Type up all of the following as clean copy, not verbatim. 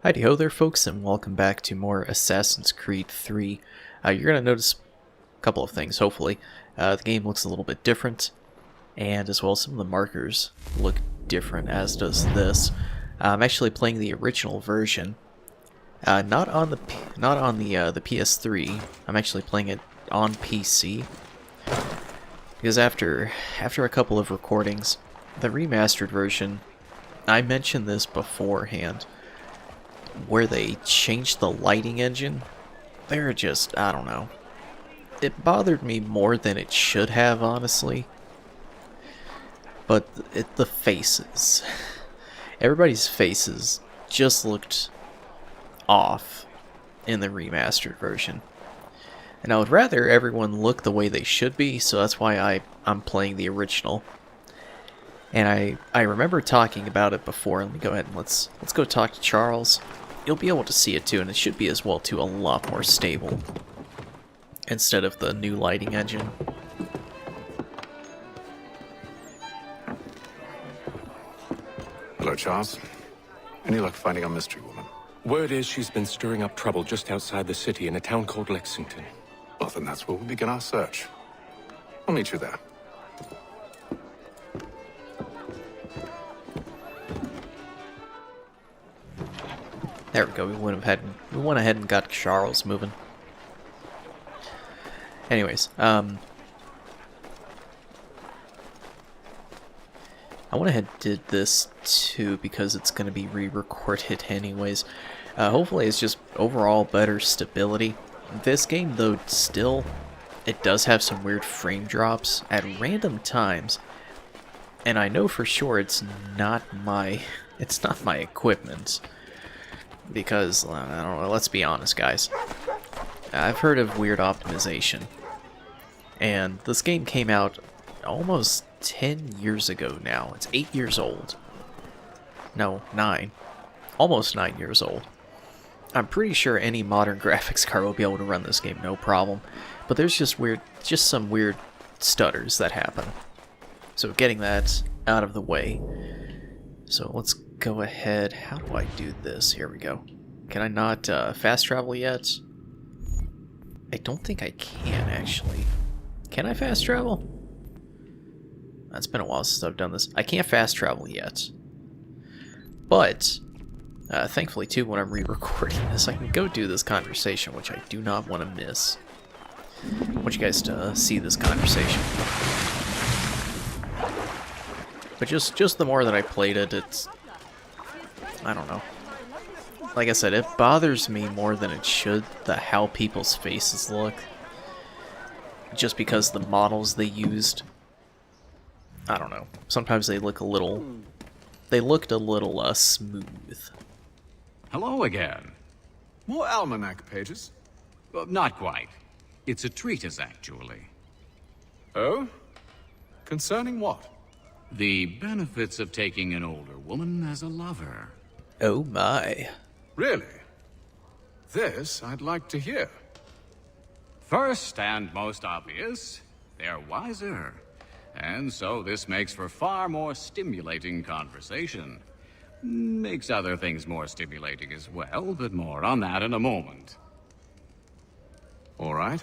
Heidi-ho there folks, and welcome back to more Assassin's Creed 3. You're going to notice a couple of things, hopefully. The game looks a little bit different, and as well some of the markers look different, as does this. I'm actually playing the original version, not on the PS3. I'm actually playing it on PC, because after a couple of recordings, the remastered version, I mentioned this beforehand, where they changed the lighting engine, they're just, I don't know. It bothered me more than it should have, honestly. But the faces. Everybody's faces just looked off in the remastered version. And I would rather everyone look the way they should be, so that's why I'm playing the original. And I remember talking about it before. Let me go ahead and let's go talk to Charles. You'll be able to see it too, and it should be as well too a lot more stable instead of the new lighting engine. Hello, Charles. Any luck finding our mystery woman? Word is she's been stirring up trouble just outside the city in a town called Lexington. Well, then that's where we'll begin our search. I'll meet you there. There we go. We went ahead and got Charles moving. Anyways, I went ahead and did this too because it's going to be re-recorded anyways. Hopefully it's just overall better stability. This game, though, still, it does have some weird frame drops at random times. And I know for sure it's not my equipment. Because, I don't know, let's be honest, guys. I've heard of weird optimization. And this game came out almost 10 years ago now. It's 8 years old. No, 9. Almost 9 years old. I'm pretty sure any modern graphics card will be able to run this game, no problem. But there's just some weird stutters that happen. So getting that out of the way. So let's go ahead. How do I do this? Here we go. Can I not fast travel yet? I don't think I can, actually. Can I fast travel? It's been a while since I've done this. I can't fast travel yet. But, thankfully, too, when I'm re-recording this, I can go do this conversation, which I do not want to miss. I want you guys to see this conversation. But just the more that I played it, it's... I don't know. Like I said, it bothers me more than it should, how people's faces look. Just because the models they used... I don't know. Sometimes they look a little... They looked a little, smooth. Hello again. More almanac pages? Well, not quite. It's a treatise, actually. Oh? Concerning what? The benefits of taking an older woman as a lover. Oh my. Really? This I'd like to hear. First and most obvious, they're wiser. And so this makes for far more stimulating conversation. Makes other things more stimulating as well, but more on that in a moment. All right.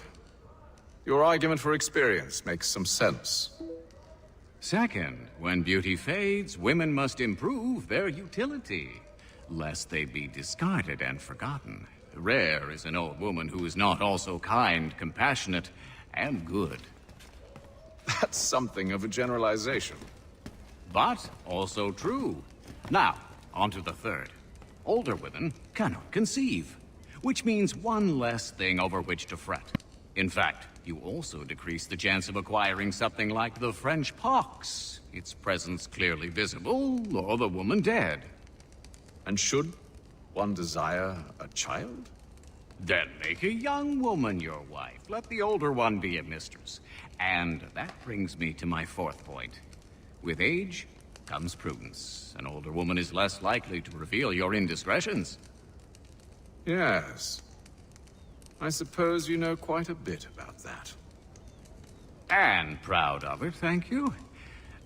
Your argument for experience makes some sense. Second, when beauty fades, women must improve their utility, lest they be discarded and forgotten. Rare is an old woman who is not also kind, compassionate, and good. That's something of a generalization. But also true. Now, on to the third. Older women cannot conceive, which means one less thing over which to fret. In fact, you also decrease the chance of acquiring something like the French pox, its presence clearly visible, or the woman dead. And should one desire a child? Then make a young woman your wife. Let the older one be a mistress. And that brings me to my fourth point. With age comes prudence. An older woman is less likely to reveal your indiscretions. Yes. I suppose you know quite a bit about that. And proud of it, thank you.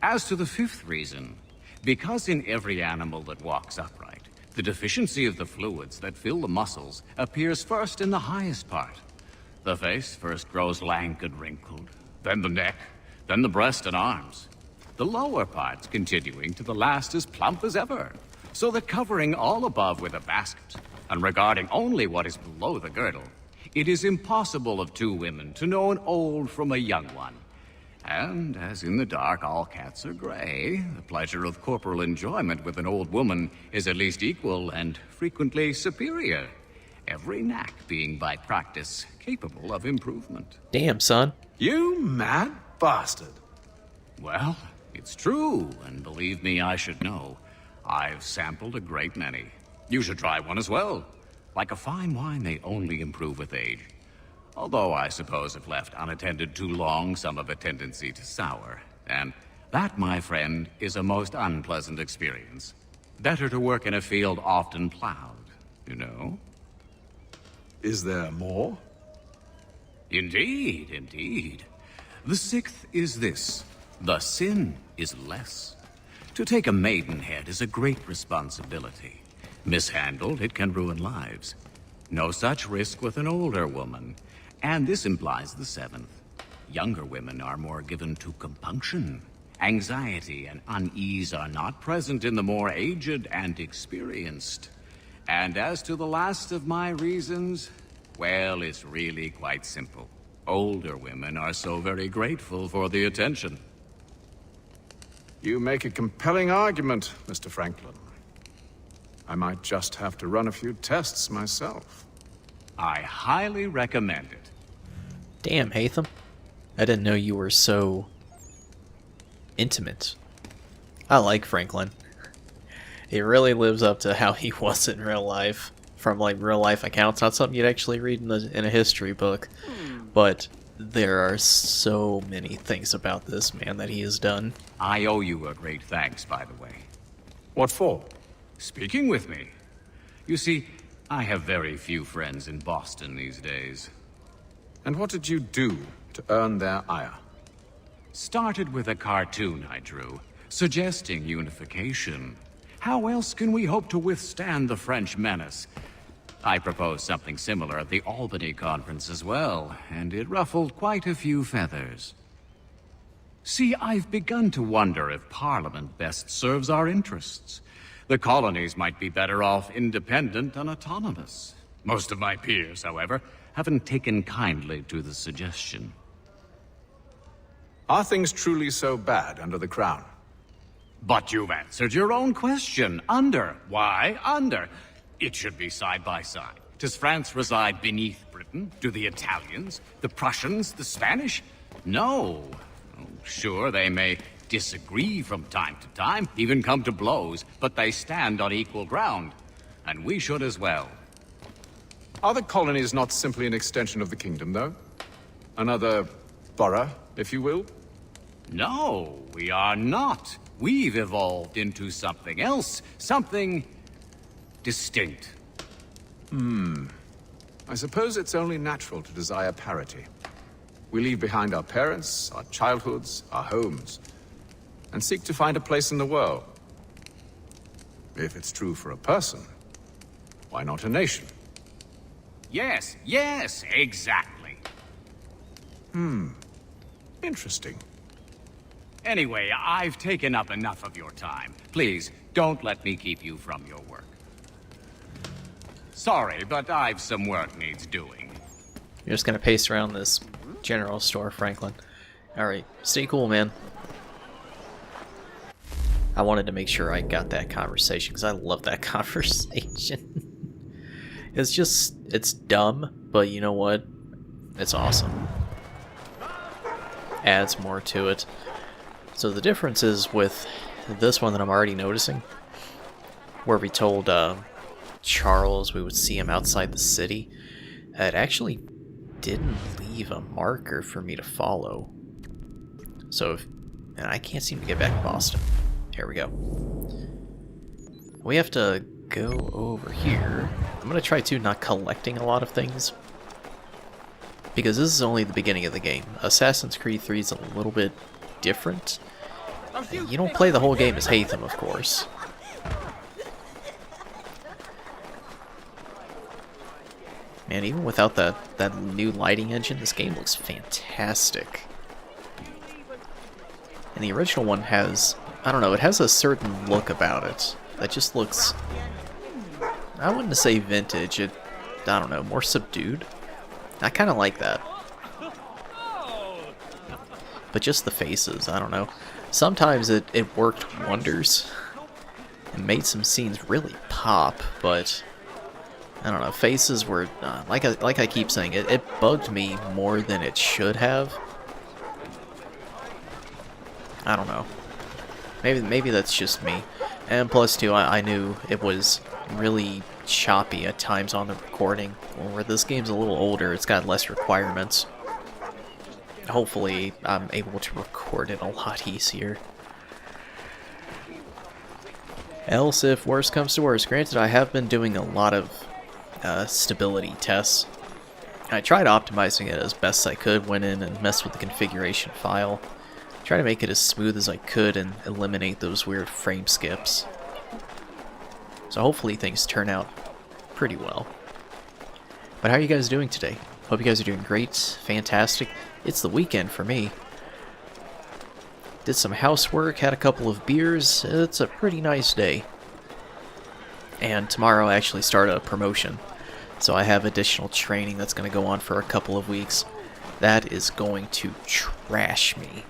As to the fifth reason, because in every animal that walks upright, The deficiency of the fluids that fill the muscles appears first in the highest part. The face first grows lank and wrinkled, then the neck, then the breast and arms. The lower parts continuing to the last as plump as ever, so that covering all above with a basket, and regarding only what is below the girdle, it is impossible of two women to know an old from a young one. And as in the dark all cats are gray, the pleasure of corporal enjoyment with an old woman is at least equal and frequently superior, every knack being by practice capable of improvement. Damn, son. You mad bastard. Well, it's true, and believe me, I should know. I've sampled a great many. You should try one as well. Like a fine wine, they only improve with age. Although I suppose if left unattended too long, some have a tendency to sour. And that, my friend, is a most unpleasant experience. Better to work in a field often plowed, you know? Is there more? Indeed, indeed. The sixth is this: the sin is less. To take a maidenhead is a great responsibility. Mishandled, it can ruin lives. No such risk with an older woman. And this implies the seventh. Younger women are more given to compunction. Anxiety and unease are not present in the more aged and experienced. And as to the last of my reasons, well, it's really quite simple. Older women are so very grateful for the attention. You make a compelling argument, Mr. Franklin. I might just have to run a few tests myself. I highly recommend it. Damn, Hatham. I didn't know you were so intimate. I like Franklin. He really lives up to how he was in real life. From like real life accounts, not something you'd actually read in a history book. But there are so many things about this man that he has done. I owe you a great thanks, by the way. What for? Speaking with me. You see, I have very few friends in Boston these days. And what did you do to earn their ire? Started with a cartoon I drew, suggesting unification. How else can we hope to withstand the French menace? I proposed something similar at the Albany conference as well, and it ruffled quite a few feathers. See, I've begun to wonder if Parliament best serves our interests. The colonies might be better off independent and autonomous. Most of my peers, however, haven't taken kindly to the suggestion. Are things truly so bad under the Crown? But you've answered your own question. Under. Why under? It should be side by side. Does France reside beneath Britain? Do the Italians, the Prussians, the Spanish? No. Oh, sure, they may disagree from time to time, even come to blows, but they stand on equal ground. And we should as well. Are the colonies not simply an extension of the kingdom, though? Another borough, if you will? No, we are not. We've evolved into something else, something distinct. I suppose it's only natural to desire parity. We leave behind our parents, our childhoods, our homes, and seek to find a place in the world. If it's true for a person, why not a nation? Yes, yes, exactly. Interesting. Anyway, I've taken up enough of your time. Please, don't let me keep you from your work. Sorry, but I've some work needs doing. You're just gonna pace around this general store, Franklin. Alright, stay cool, man. I wanted to make sure I got that conversation, because I love that conversation. It's dumb, but you know what? It's awesome. Adds more to it. So the difference is with this one that I'm already noticing, where we told Charles we would see him outside the city, it actually didn't leave a marker for me to follow. So and I can't seem to get back to Boston. Here we go. We have to go over here. I'm going to try to not collecting a lot of things, because this is only the beginning of the game. Assassin's Creed 3 is a little bit different. You don't play the whole game as Hatham, of course. Man, even without that new lighting engine, this game looks fantastic. And the original one has, I don't know, it has a certain look about it that just looks, I wouldn't say vintage, I don't know, more subdued. I kind of like that. But just the faces, I don't know. Sometimes it worked wonders. It made some scenes really pop, but I don't know, faces were, like I keep saying, it bugged me more than it should have. I don't know. Maybe that's just me. And plus, too, I knew it was really choppy at times on the recording. Where this game's a little older, it's got less requirements. Hopefully, I'm able to record it a lot easier. Else, if worse comes to worse, granted, I have been doing a lot of stability tests. I tried optimizing it as best I could, went in and messed with the configuration file. Try to make it as smooth as I could and eliminate those weird frame skips. So hopefully things turn out pretty well. But how are you guys doing today? Hope you guys are doing great, fantastic. It's the weekend for me. Did some housework, had a couple of beers. It's a pretty nice day. And tomorrow I actually start a promotion. So I have additional training that's going to go on for a couple of weeks. That is going to trash me.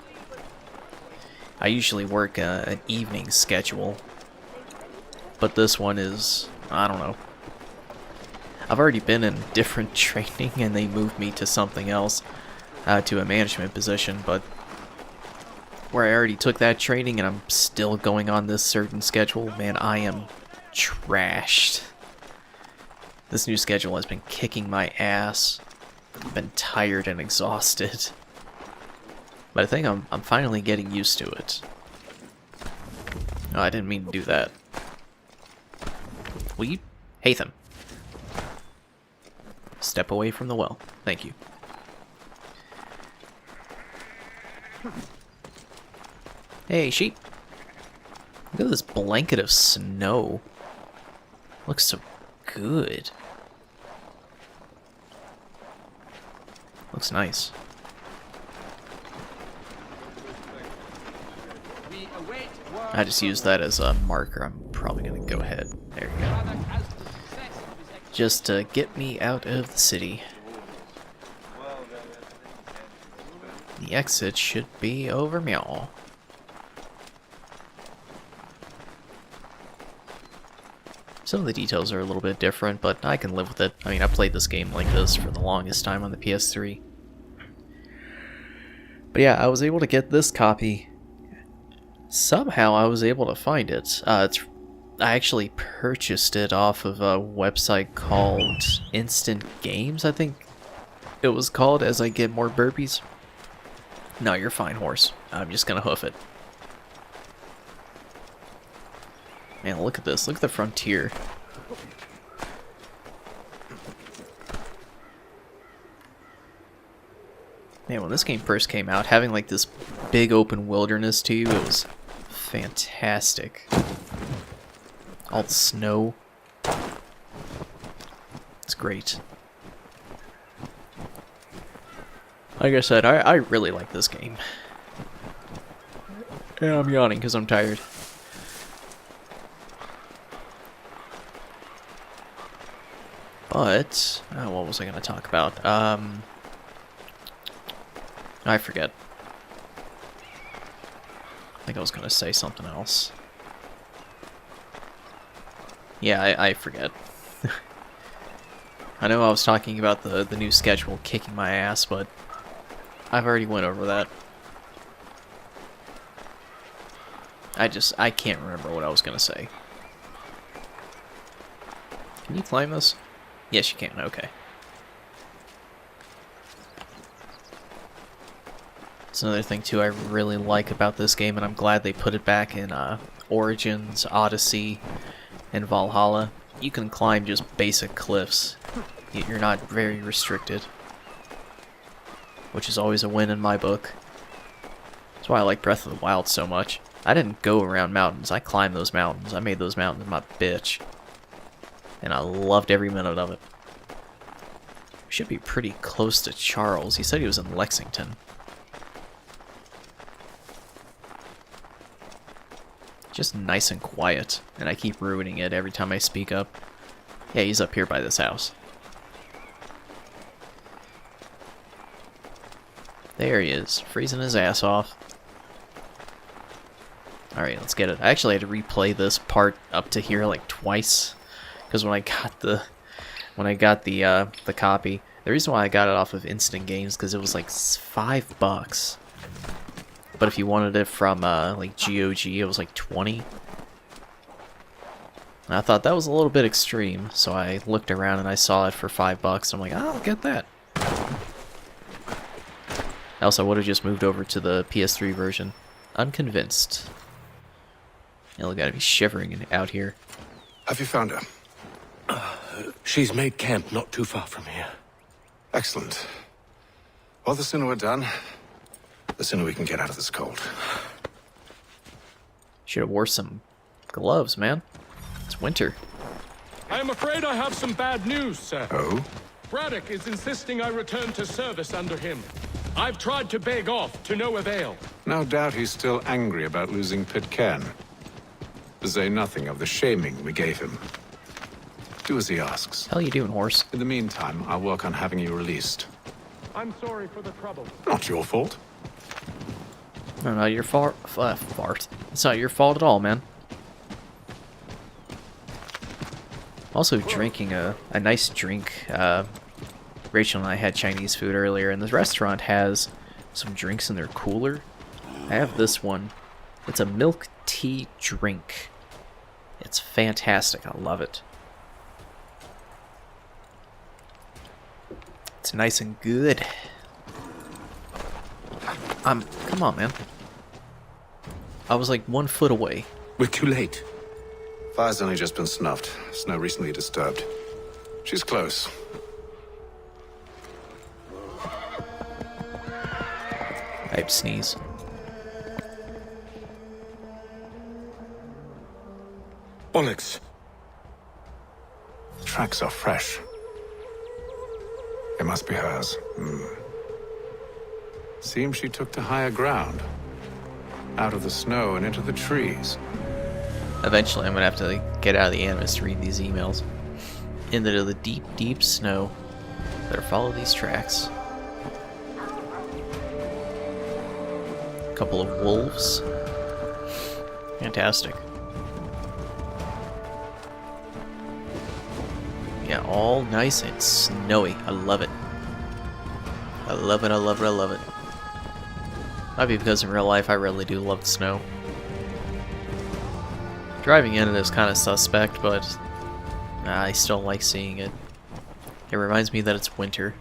I usually work an evening schedule, but this one is, I don't know. I've already been in different training and they moved me to something else, to a management position, but where I already took that training and I'm still going on this certain schedule, man, I am trashed. This new schedule has been kicking my ass. I've been tired and exhausted. But I think I'm finally getting used to it. Oh, I didn't mean to do that. Will you? Hatham. Step away from the well. Thank you. Hey, sheep. Look at this blanket of snow. Looks so good. Looks nice. I just use that as a marker. I'm probably going to go ahead. There we go. Just to get me out of the city. The exit should be over meow. Some of the details are a little bit different, but I can live with it. I mean, I played this game like this for the longest time on the PS3. But yeah, I was able to get this copy. Somehow I was able to find it. I actually purchased it off of a website called Instant Games, I think it was called, as I get more burpees. No, you're fine, horse. I'm just gonna hoof it. Man, look at this. Look at the frontier. Man, when this game first came out, having like this big open wilderness to you, it was fantastic. All the snow. It's great. Like I said, I really like this game. And I'm yawning because I'm tired. But, what was I going to talk about? I forget. I think I was going to say something else. Yeah, I forget. I know I was talking about the new schedule kicking my ass, but I've already went over that. I can't remember what I was going to say. Can you climb this? Yes, you can. Okay. It's another thing, too, I really like about this game, and I'm glad they put it back in Origins, Odyssey, and Valhalla. You can climb just basic cliffs. You're not very restricted. Which is always a win in my book. That's why I like Breath of the Wild so much. I didn't go around mountains, I climbed those mountains. I made those mountains my bitch. And I loved every minute of it. Should be pretty close to Charles. He said he was in Lexington. Just nice and quiet, and I keep ruining it every time I speak up. Yeah, he's up here by this house. There he is, freezing his ass off. Alright, let's get it. I actually had to replay this part up to here like twice, because when I got the copy, the reason why I got it off of Instant Games because it was like $5. But if you wanted it from like GOG, it was like 20. And I thought that was a little bit extreme, so I looked around and I saw it for $5. I'm like, oh, I'll get that. Else I would have just moved over to the PS3 version. Unconvinced. You gotta be shivering out here. Have you found her? She's made camp not too far from here. Excellent. Well, the sooner we're done, the sooner we can get out of this cold. Should have wore some gloves, man. It's winter. I am afraid I have some bad news, sir. Oh? Braddock is insisting I return to service under him. I've tried to beg off, to no avail. No doubt he's still angry about losing Pitcairn. To say nothing of the shaming we gave him. Do as he asks. Hell you doing, horse? In the meantime, I'll work on having you released. I'm sorry for the trouble. Not your fault. No, not your fart. It's not your fault at all, man. Also drinking a nice drink. Rachel and I had Chinese food earlier, and this restaurant has some drinks in their cooler. I have this one. It's a milk tea drink. It's fantastic. I love it. It's nice and good. Come on, man. I was like 1 foot away. We're too late. Fire's only just been snuffed. Snow recently disturbed. She's close. I'd sneeze. Bollocks. Tracks are fresh. It must be hers. Seems she took to higher ground. Out of the snow and into the trees. Eventually, I'm gonna have to get out of the Animus to read these emails. Into the deep, deep snow. Better follow these tracks. A couple of wolves. Fantastic. Yeah, all nice and snowy. I love it. I love it, I love it, I love it. Might be because in real life I really do love the snow. Driving in it is kind of suspect, but I still like seeing it. It reminds me that it's winter.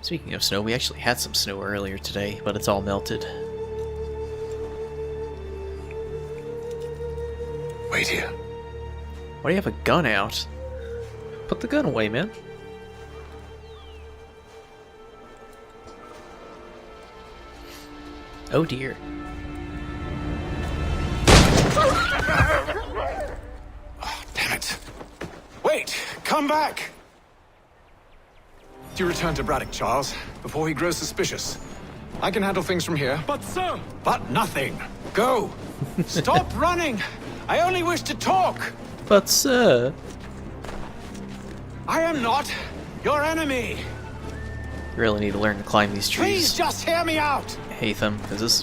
Speaking of snow, we actually had some snow earlier today, but it's all melted. Wait here. Why do you have a gun out? Put the gun away, man. Oh dear. Oh, damn it. Wait! Come back! You return to Braddock, Charles, before he grows suspicious. I can handle things from here. But sir! But nothing. Go! Stop running! I only wish to talk! But sir... I am not your enemy! You really need to learn to climb these trees. Please just hear me out! Hate them, because this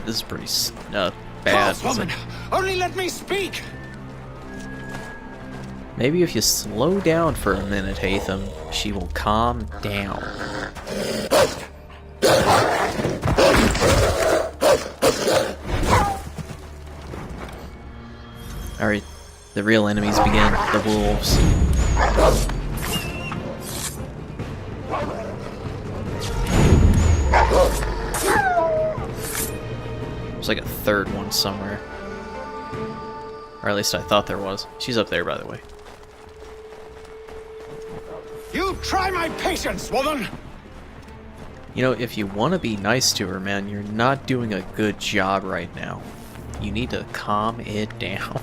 is pretty bad. Charles, woman, only let me speak! Maybe if you slow down for a minute, Hatham, she will calm down. Alright, the real enemies begin, the wolves. There's like a third one somewhere. Or at least I thought there was. She's up there, by the way. You try my patience, woman! You know, if you want to be nice to her, man, you're not doing a good job right now. You need to calm it down.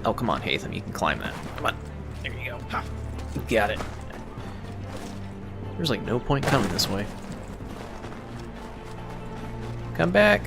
Oh, come on, Hatham, you can climb that. Come on. There you go. Ha. You got it. There's like no point coming this way. Come back.